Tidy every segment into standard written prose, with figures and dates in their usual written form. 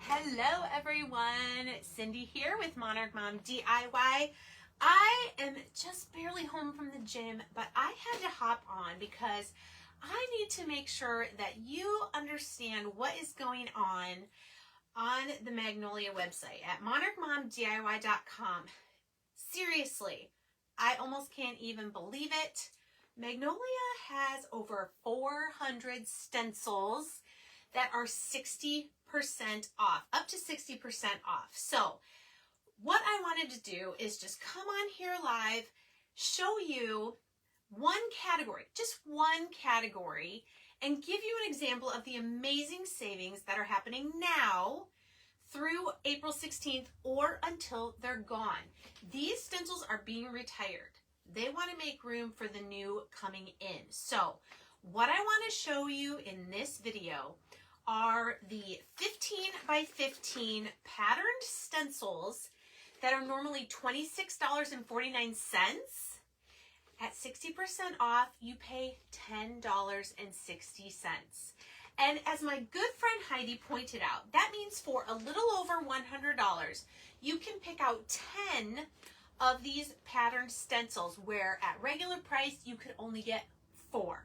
Hello everyone, Cindy here with Monarch Mom DIY. I am just barely home from the gym, but I had to hop on because I need to make sure that you understand what is going on the Magnolia website at monarchmomdiy.com. Seriously, I almost can't even believe it. Magnolia has over 400 stencils that are 60% off, up to 60% off. So what I wanted to do is just come on here live, show you one category, just one category, and give you an example of the amazing savings that are happening now through April 16th or until they're gone. These stencils are being retired. They want to make room for the new coming in. So what I want to show you in this video are the 15 by 15 patterned stencils that are normally $26.49. At 60% off, you pay $10.60. And as my good friend Heidi pointed out, that means for a little over $100, you can pick out 10 of these patterned stencils, where at regular price, you could only get 4.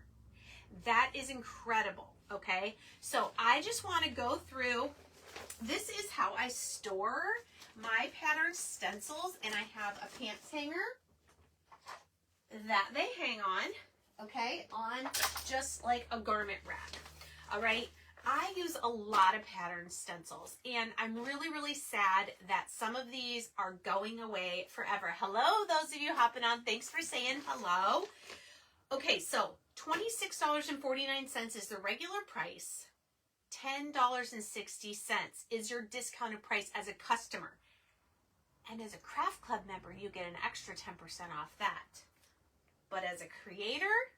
That is incredible. Okay, so I just want to go through. This is how I store my pattern stencils, and I have a pants hanger that they hang on, okay, on just like a garment rack. All right, I use a lot of pattern stencils, and I'm really sad that some of these are going away forever. Hello, those of you hopping on, thanks for saying hello. Okay, so $26.49 is the regular price. $10.60 is your discounted price as a customer. And as a Craft Club member, you get an extra 10% off that. But as a creator,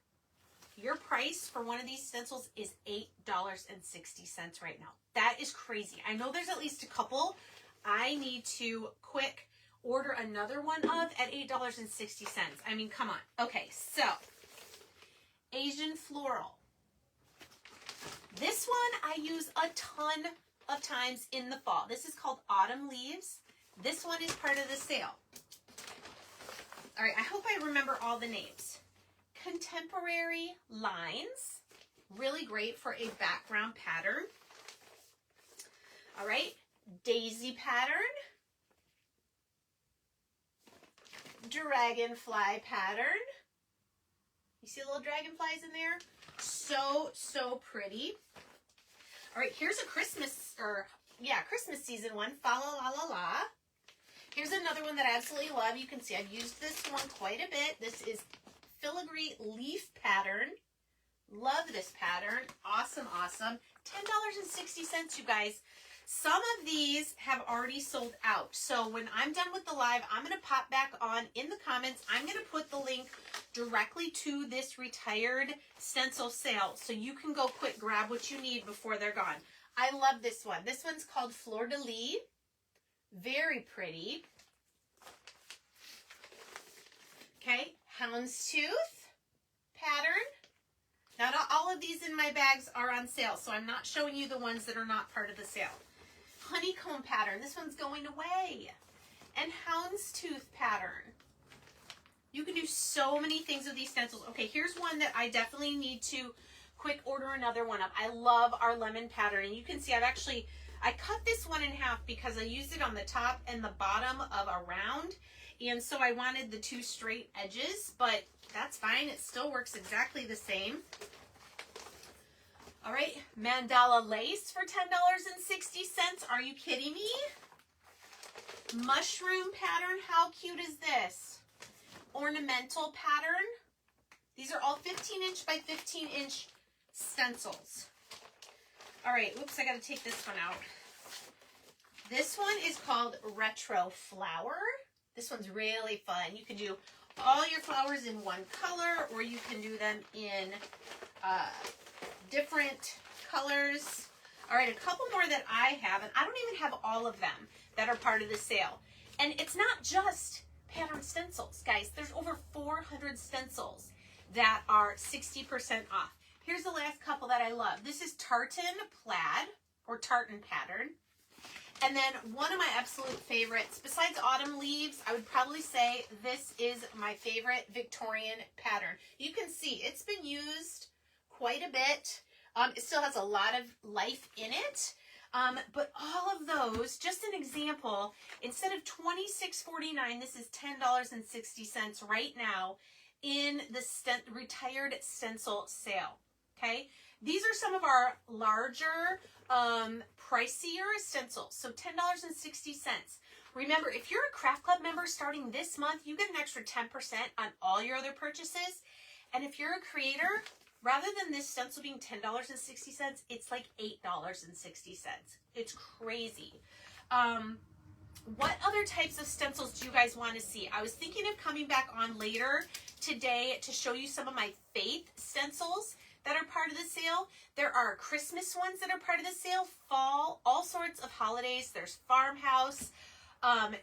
your price for one of these stencils is $8.60 right now. That is crazy. I know there's at least a couple I need to quick order another one of at $8.60. I mean, come on. Okay, so Asian floral. This one I use a ton of times in the fall. This is called Autumn Leaves. This one is part of the sale. All right, I hope I remember all the names. Contemporary Lines, really great for a background pattern. All right, Daisy pattern. Dragonfly pattern. You see little dragonflies in there? So pretty. All right, here's a Christmas season one, Fa La La La La. Here's another one that I absolutely love. You can see I've used this one quite a bit. This is Filigree Leaf pattern. Love this pattern. Awesome. $10.60, you guys. Some of these have already sold out. So when I'm done with the live, I'm going to pop back on in the comments. I'm going to put the link directly to this retired stencil sale, so you can go quick grab what you need before they're gone. I love this one. This one's called Fleur de Lis. Very pretty. Okay, Houndstooth pattern. Now, not all of these in my bags are on sale, so I'm not showing you the ones that are not part of the sale. Honeycomb pattern. This one's going away. And Houndstooth pattern. You can do so many things with these stencils. Okay, here's one that I definitely need to quick order another one of. I love our lemon pattern. And you can see I cut this one in half because I used it on the top and the bottom of a round. And so I wanted the 2 straight edges, but that's fine. It still works exactly the same. All right, mandala lace for $10.60. Are you kidding me? Mushroom pattern. How cute is this? Ornamental pattern. These are all 15-inch by 15-inch stencils. All right, whoops, I got to take this one out. This one is called Retro Flower. This one's really fun. You can do all your flowers in one color, or you can do them in different colors. All right, a couple more that I have, and I don't even have all of them that are part of the sale. And it's not just pattern stencils, guys. There's over 400 stencils that are 60% off. Here's the last couple that I love. This is tartan plaid or tartan pattern. And then one of my absolute favorites, besides autumn leaves, I would probably say this is my favorite Victorian pattern. You can see it's been used quite a bit. It still has a lot of life in it. But all of those, just an example, instead of $26.49, this is $10.60 right now in the retired stencil sale. Okay, these are some of our larger, pricier stencils. So $10.60. Remember, if you're a Craft Club member starting this month, you get an extra 10% on all your other purchases. And if you're a creator, rather than this stencil being $10.60, it's like $8.60. It's crazy. What other types of stencils do you guys want to see? I was thinking of coming back on later today to show you some of my faith stencils that are part of the sale. There are Christmas ones that are part of the sale, fall, all sorts of holidays. There's farmhouse,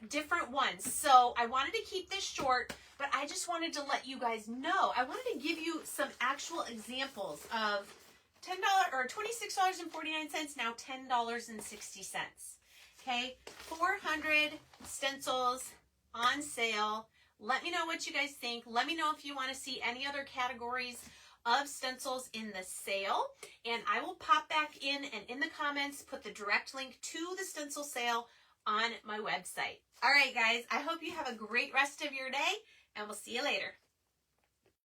different ones. So I wanted to keep this short, but I just wanted to let you guys know. I wanted to give you some actual examples of $10 or $26.49, now $10.60. Okay, 400 stencils on sale. Let me know what you guys think. Let me know if you want to see any other categories of stencils in the sale, and I will pop back in and in the comments put the direct link to the stencil sale on my website. All right, guys, I hope you have a great rest of your day, and we'll see you later.